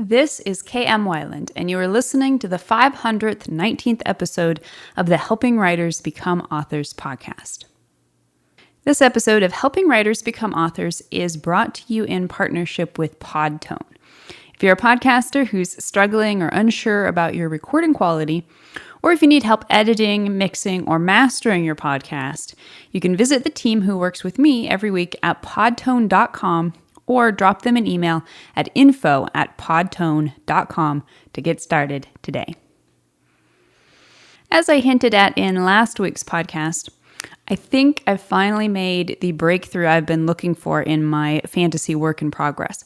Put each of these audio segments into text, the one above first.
This is KM Wyland, and you are listening to the 519th episode of the Helping Writers Become Authors podcast. This episode of Helping Writers Become Authors is brought to you in partnership with Podtone. If you're a podcaster who's struggling or unsure about your recording quality, or if you need help editing, mixing, or mastering your podcast, you can visit the team who works with me every week at podtone.com or drop them an email at info@podtone.com to get started today. As I hinted at in last week's podcast, I think I've finally made the breakthrough I've been looking for in my fantasy work in progress.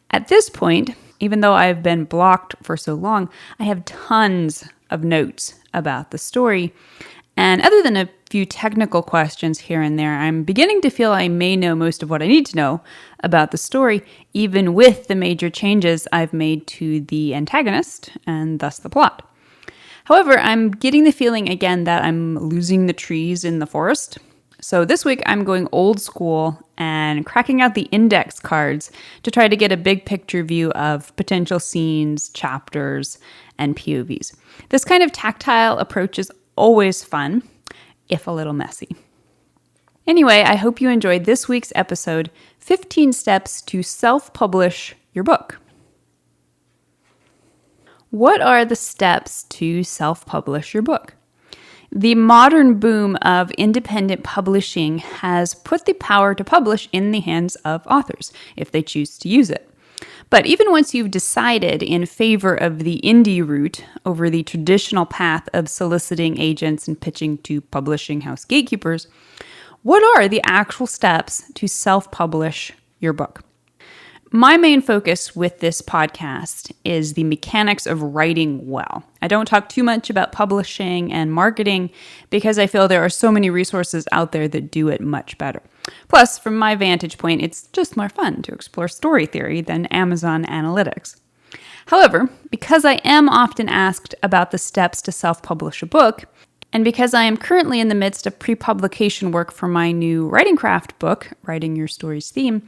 At this point, even though I've been blocked for so long, I have tons of notes about the story. And other than a few technical questions here and there, I'm beginning to feel I may know most of what I need to know about the story, even with the major changes I've made to the antagonist and thus the plot. However, I'm getting the feeling again that I'm losing the trees in the forest. So this week I'm going old school and cracking out the index cards to try to get a big picture view of potential scenes, chapters, and POVs. This kind of tactile approach is always fun, if a little messy. Anyway, I hope you enjoyed this week's episode, 15 Steps to Self-Publish Your Book. What are the steps to self-publish your book? The modern boom of independent publishing has put the power to publish in the hands of authors, if they choose to use it. But even once you've decided in favor of the indie route over the traditional path of soliciting agents and pitching to publishing house gatekeepers, what are the actual steps to self-publish your book? My main focus with this podcast is the mechanics of writing well. I don't talk too much about publishing and marketing because I feel there are so many resources out there that do it much better. Plus, from my vantage point, it's just more fun to explore story theory than Amazon analytics. However, because I am often asked about the steps to self-publish a book, and because I am currently in the midst of pre-publication work for my new writing craft book, Writing Your Story's Theme,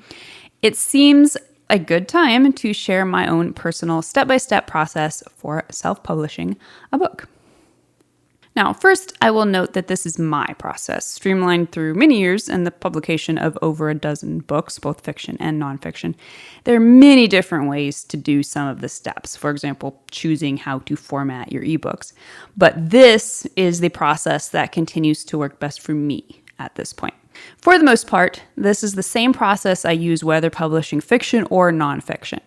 it seems a good time to share my own personal step-by-step process for self-publishing a book. Now, first, I will note that this is my process, streamlined through many years and the publication of over a dozen books, both fiction and nonfiction. There are many different ways to do some of the steps, for example, choosing how to format your ebooks. But this is the process that continues to work best for me at this point. For the most part, this is the same process I use whether publishing fiction or nonfiction.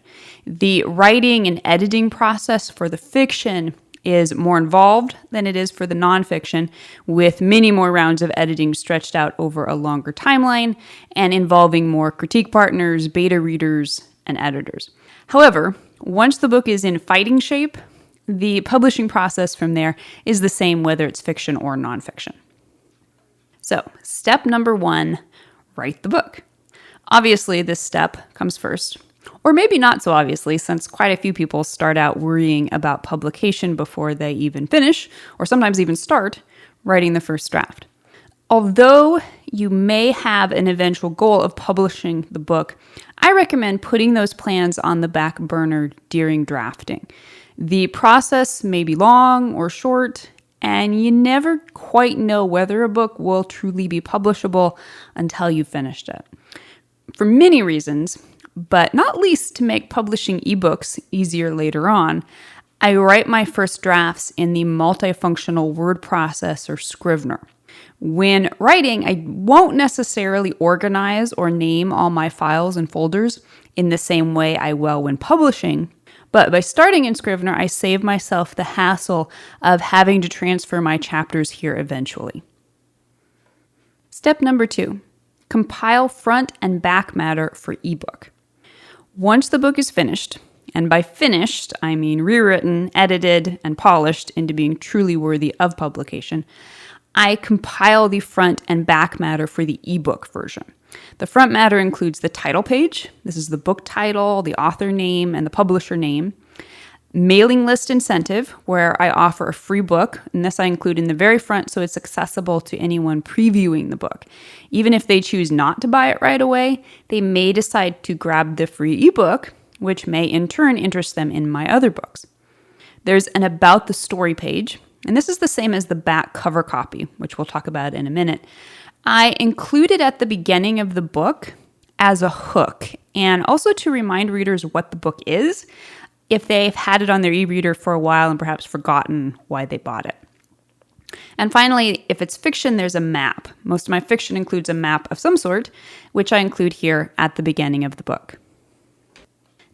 The writing and editing process for the fiction is more involved than it is for the nonfiction, with many more rounds of editing stretched out over a longer timeline and involving more critique partners, beta readers, and editors. However, once the book is in fighting shape, the publishing process from there is the same whether it's fiction or nonfiction. So, step number 1, write the book. Obviously, this step comes first. Or maybe not so obviously, since quite a few people start out worrying about publication before they even finish, or sometimes even start, writing the first draft. Although you may have an eventual goal of publishing the book, I recommend putting those plans on the back burner during drafting. The process may be long or short, and you never quite know whether a book will truly be publishable until you've finished it. For many reasons, but not least to make publishing ebooks easier later on, I write my first drafts in the multifunctional word processor Scrivener. When writing, I won't necessarily organize or name all my files and folders in the same way I will when publishing, but by starting in Scrivener, I save myself the hassle of having to transfer my chapters here eventually. Step number 2, compile front and back matter for ebook. Once the book is finished, and by finished, I mean rewritten, edited, and polished into being truly worthy of publication, I compile the front and back matter for the ebook version. The front matter includes the title page. This is the book title, the author name, and the publisher name. Mailing list incentive, where I offer a free book, and this I include in the very front so it's accessible to anyone previewing the book. Even if they choose not to buy it right away, they may decide to grab the free ebook which may in turn interest them in my other books. There's an About the Story page, and this is the same as the back cover copy, which we'll talk about in a minute. I include it at the beginning of the book as a hook, and also to remind readers what the book is if they've had it on their e-reader for a while and perhaps forgotten why they bought it. And finally, if it's fiction, there's a map. Most of my fiction includes a map of some sort, which I include here at the beginning of the book.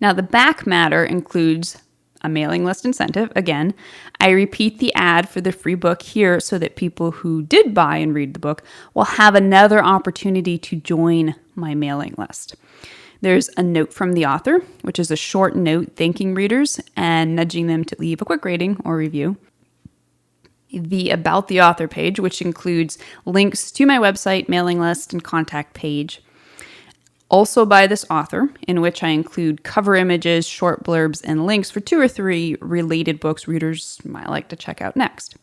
Now, the back matter includes a mailing list incentive. Again, I repeat the ad for the free book here so that people who did buy and read the book will have another opportunity to join my mailing list. There's a note from the author, which is a short note thanking readers and nudging them to leave a quick rating or review. The About the Author page, which includes links to my website, mailing list, and contact page. Also by this author, in which I include cover images, short blurbs, and links for 2 or 3 related books readers might like to check out next.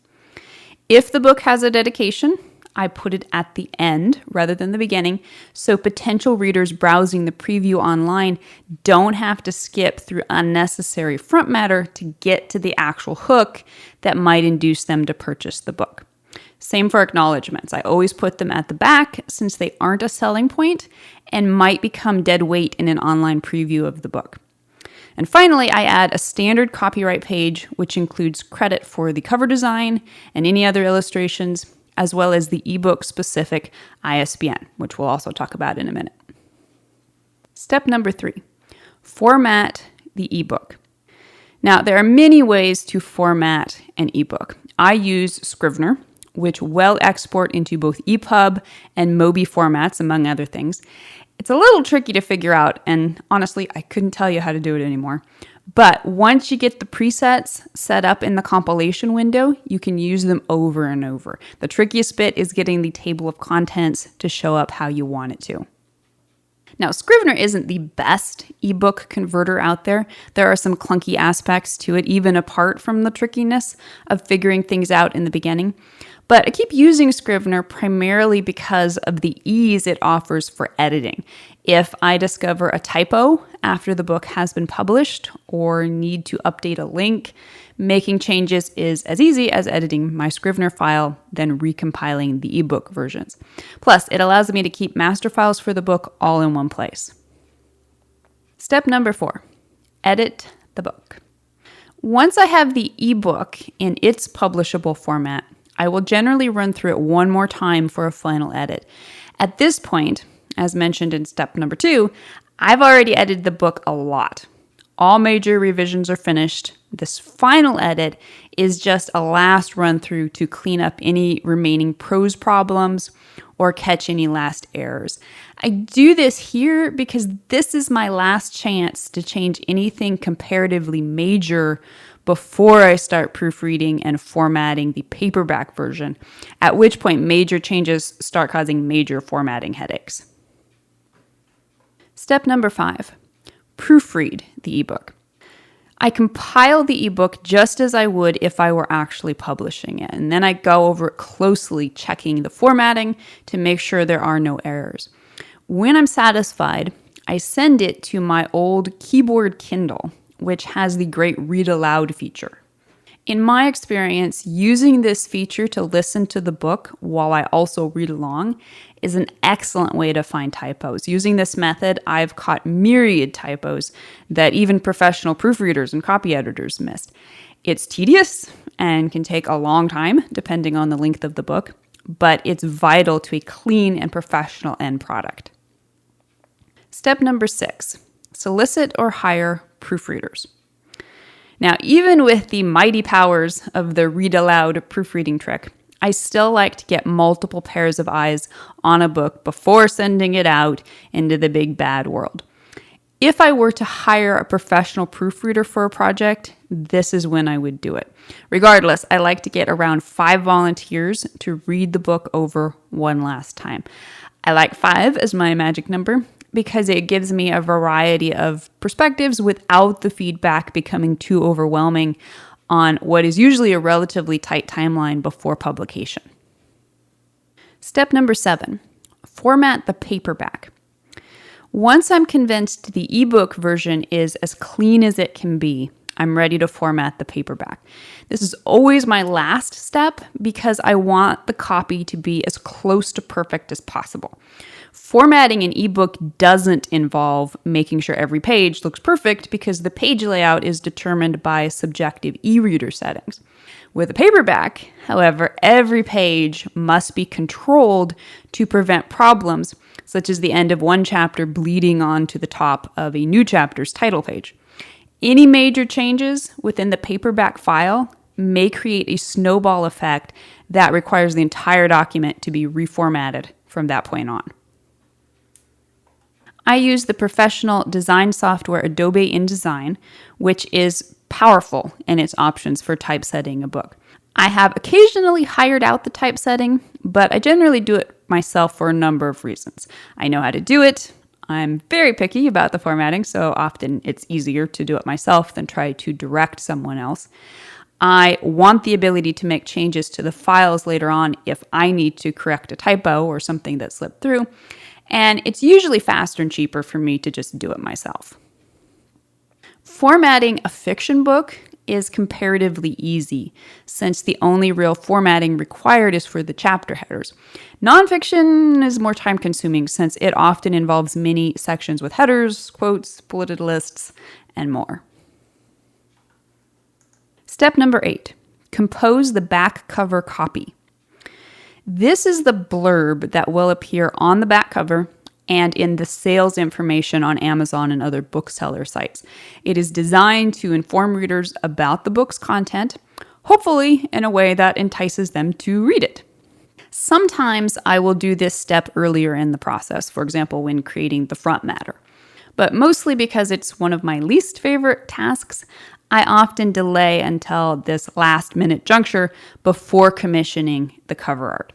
If the book has a dedication, I put it at the end rather than the beginning, so potential readers browsing the preview online don't have to skip through unnecessary front matter to get to the actual hook that might induce them to purchase the book. Same for acknowledgments. I always put them at the back since they aren't a selling point and might become dead weight in an online preview of the book. And finally, I add a standard copyright page, which includes credit for the cover design and any other illustrations, as well as the ebook specific ISBN, which we'll also talk about in a minute. Step number 3, format the ebook. Now, there are many ways to format an ebook. I use Scrivener, which will export into both EPUB and MOBI formats, among other things. It's a little tricky to figure out, and honestly, I couldn't tell you how to do it anymore. But once you get the presets set up in the compilation window, you can use them over and over. The trickiest bit is getting the table of contents to show up how you want it to. Now, Scrivener isn't the best ebook converter out there. There are some clunky aspects to it, even apart from the trickiness of figuring things out in the beginning. But I keep using Scrivener primarily because of the ease it offers for editing. If I discover a typo after the book has been published or need to update a link, making changes is as easy as editing my Scrivener file, then recompiling the ebook versions. Plus, it allows me to keep master files for the book all in one place. Step number 4, edit the book. Once I have the ebook in its publishable format, I will generally run through it one more time for a final edit. At this point, as mentioned in step number 2, I've already edited the book a lot. All major revisions are finished. This final edit is just a last run through to clean up any remaining prose problems or catch any last errors. I do this here because this is my last chance to change anything comparatively major before I start proofreading and formatting the paperback version, at which point major changes start causing major formatting headaches. Step number 5, proofread the ebook. I compile the ebook just as I would if I were actually publishing it, and then I go over it closely, checking the formatting to make sure there are no errors. When I'm satisfied, I send it to my old keyboard Kindle, which has the great read aloud feature. In my experience, using this feature to listen to the book while I also read along is an excellent way to find typos. Using this method, I've caught myriad typos that even professional proofreaders and copy editors missed. It's tedious and can take a long time, depending on the length of the book, but it's vital to a clean and professional end product. Step number 6, solicit or hire proofreaders. Now, even with the mighty powers of the read aloud proofreading trick, I still like to get multiple pairs of eyes on a book before sending it out into the big bad world. If I were to hire a professional proofreader for a project, this is when I would do it. Regardless, I like to get around 5 volunteers to read the book over one last time. I like 5 as my magic number because it gives me a variety of perspectives without the feedback becoming too overwhelming on what is usually a relatively tight timeline before publication. Step number 7, format the paperback. Once I'm convinced the ebook version is as clean as it can be, I'm ready to format the paperback. This is always my last step because I want the copy to be as close to perfect as possible. Formatting an ebook doesn't involve making sure every page looks perfect because the page layout is determined by subjective e-reader settings. With a paperback, however, every page must be controlled to prevent problems, such as the end of one chapter bleeding onto the top of a new chapter's title page. Any major changes within the paperback file may create a snowball effect that requires the entire document to be reformatted from that point on. I use the professional design software Adobe InDesign, which is powerful in its options for typesetting a book. I have occasionally hired out the typesetting, but I generally do it myself for a number of reasons. I know how to do it. I'm very picky about the formatting, so often it's easier to do it myself than try to direct someone else. I want the ability to make changes to the files later on if I need to correct a typo or something that slipped through, and it's usually faster and cheaper for me to just do it myself. Formatting a fiction book is comparatively easy, since the only real formatting required is for the chapter headers. Nonfiction is more time-consuming since it often involves many sections with headers, quotes, bulleted lists, and more. Step number 8, compose the back cover copy. This is the blurb that will appear on the back cover and in the sales information on Amazon and other bookseller sites. It is designed to inform readers about the book's content, hopefully in a way that entices them to read it. Sometimes I will do this step earlier in the process, for example, when creating the front matter. But mostly because it's one of my least favorite tasks, I often delay until this last-minute juncture before commissioning the cover art.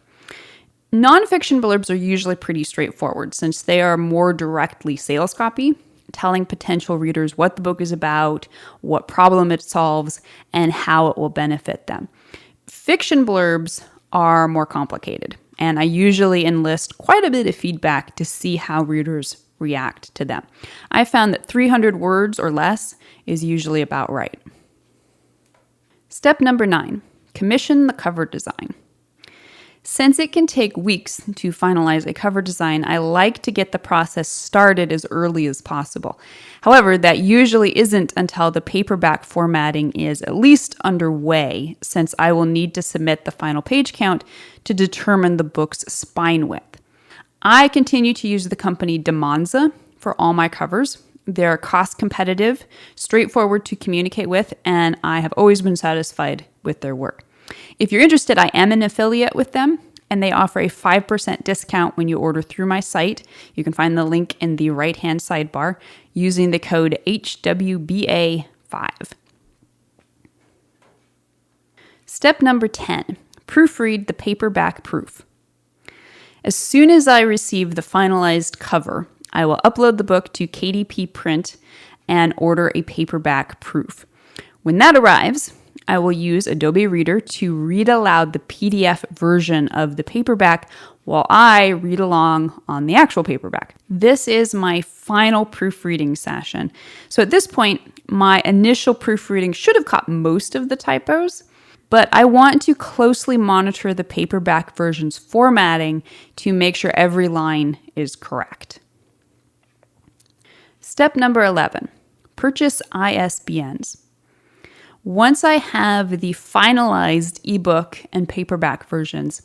Nonfiction blurbs are usually pretty straightforward since they are more directly sales copy, telling potential readers what the book is about, what problem it solves, and how it will benefit them. Fiction blurbs are more complicated, and I usually enlist quite a bit of feedback to see how readers react to them. I found that 300 words or less is usually about right. Step number 9, commission the cover design. Since it can take weeks to finalize a cover design, I like to get the process started as early as possible. However, that usually isn't until the paperback formatting is at least underway, since I will need to submit the final page count to determine the book's spine width. I continue to use the company Demonza for all my covers. They're cost competitive, straightforward to communicate with, and I have always been satisfied with their work. If you're interested, I am an affiliate with them, and they offer a 5% discount when you order through my site. You can find the link in the right-hand sidebar using the code HWBA5. Step number 10, proofread the paperback proof. As soon as I receive the finalized cover, I will upload the book to KDP Print and order a paperback proof. When that arrives, I will use Adobe Reader to read aloud the PDF version of the paperback while I read along on the actual paperback. This is my final proofreading session. So at this point, my initial proofreading should have caught most of the typos, but I want to closely monitor the paperback version's formatting to make sure every line is correct. Step number 11, purchase ISBNs. Once I have the finalized ebook and paperback versions,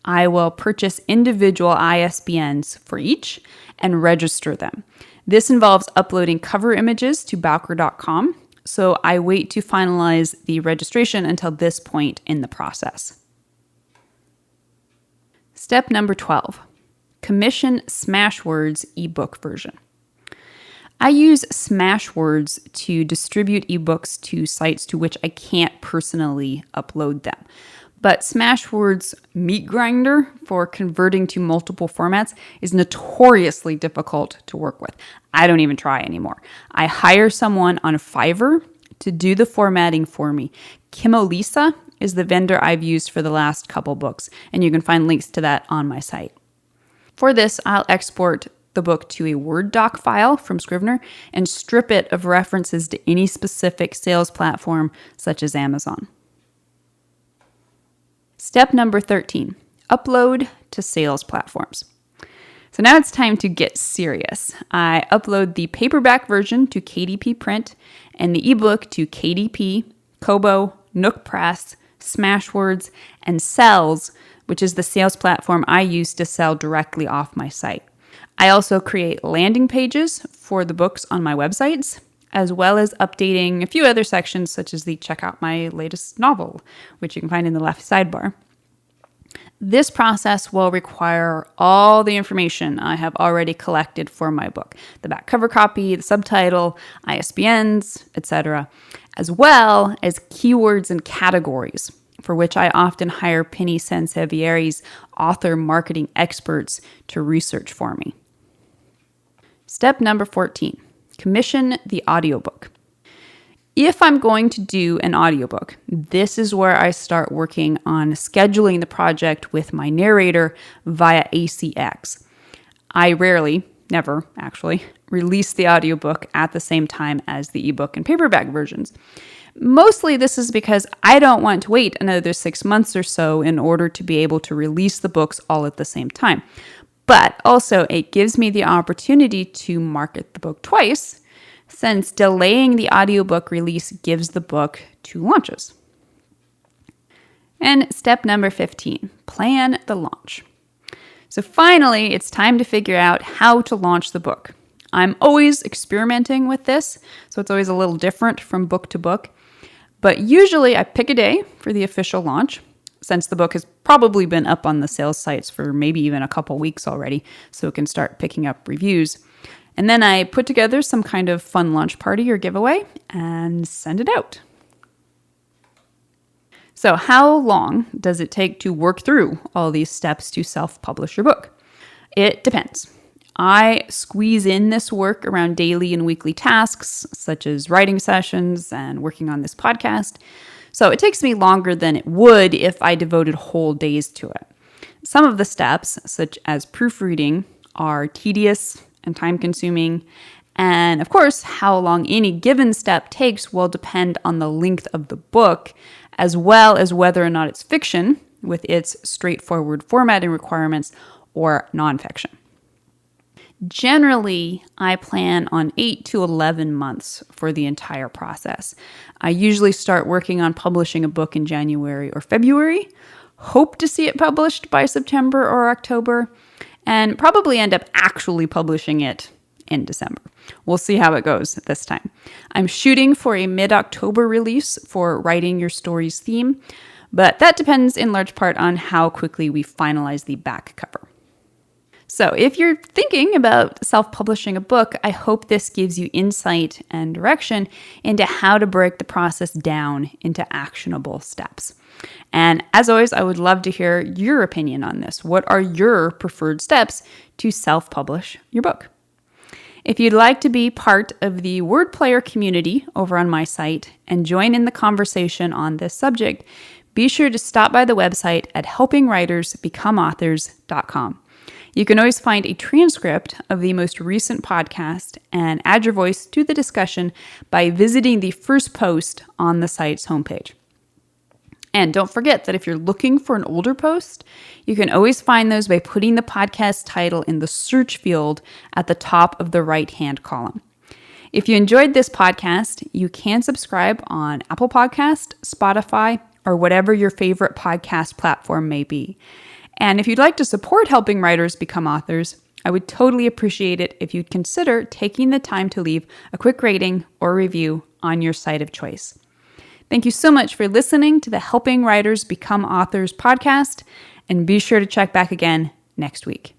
I will purchase individual ISBNs for each and register them. This involves uploading cover images to Bowker.com, so I wait to finalize the registration until this point in the process. Step number 12, commission Smashwords ebook version. I use Smashwords to distribute ebooks to sites to which I can't personally upload them. But Smashwords' meat grinder for converting to multiple formats is notoriously difficult to work with. I don't even try anymore. I hire someone on Fiverr to do the formatting for me. Kimolisa is the vendor I've used for the last couple books, and you can find links to that on my site. For this, I'll export the book to a Word doc file from Scrivener and strip it of references to any specific sales platform, such as Amazon. Step number 13, upload to sales platforms. So now it's time to get serious. I upload the paperback version to KDP Print and the ebook to KDP, Kobo, Nook Press, Smashwords, and Sells, which is the sales platform I use to sell directly off my site. I also create landing pages for the books on my websites, as well as updating a few other sections such as the check out my latest novel, which you can find in the left sidebar. This process will require all the information I have already collected for my book, the back cover copy, the subtitle, ISBNs, etc., as well as keywords and categories, for which I often hire Penny Sansevieri's author marketing experts to research for me. Step number 14, commission the audiobook. If I'm going to do an audiobook, this is where I start working on scheduling the project with my narrator via ACX. I rarely, never actually, release the audiobook at the same time as the ebook and paperback versions. Mostly this is because I don't want to wait another 6 months or so in order to be able to release the books all at the same time. But also it gives me the opportunity to market the book twice, since delaying the audiobook release gives the book 2 launches. And step number 15, plan the launch. So finally, it's time to figure out how to launch the book. I'm always experimenting with this, so it's always a little different from book to book. But usually I pick a day for the official launch, since the book has probably been up on the sales sites for maybe even a couple weeks already, so it can start picking up reviews. And then I put together some kind of fun launch party or giveaway and send it out. So how long does it take to work through all these steps to self-publish your book? It depends. I squeeze in this work around daily and weekly tasks, such as writing sessions and working on this podcast. So it takes me longer than it would if I devoted whole days to it. Some of the steps, such as proofreading, are tedious and time-consuming. And of course, how long any given step takes will depend on the length of the book, as well as whether or not it's fiction, with its straightforward formatting requirements, or nonfiction. Generally, I plan on 8 to 11 months for the entire process. I usually start working on publishing a book in January or February, hope to see it published by September or October, and probably end up actually publishing it in December. We'll see how it goes this time. I'm shooting for a mid-October release for Writing Your Stories theme, but that depends in large part on how quickly we finalize the back cover. So if you're thinking about self-publishing a book, I hope this gives you insight and direction into how to break the process down into actionable steps. And as always, I would love to hear your opinion on this. What are your preferred steps to self-publish your book? If you'd like to be part of the word player community over on my site and join in the conversation on this subject, be sure to stop by the website at helpingwritersbecomeauthors.com. You can always find a transcript of the most recent podcast and add your voice to the discussion by visiting the first post on the site's homepage. And don't forget that if you're looking for an older post, you can always find those by putting the podcast title in the search field at the top of the right-hand column. If you enjoyed this podcast, you can subscribe on Apple Podcast, Spotify, or whatever your favorite podcast platform may be. And if you'd like to support helping writers become authors, I would totally appreciate it if you'd consider taking the time to leave a quick rating or review on your site of choice. Thank you so much for listening to the Helping Writers Become Authors podcast, and be sure to check back again next week.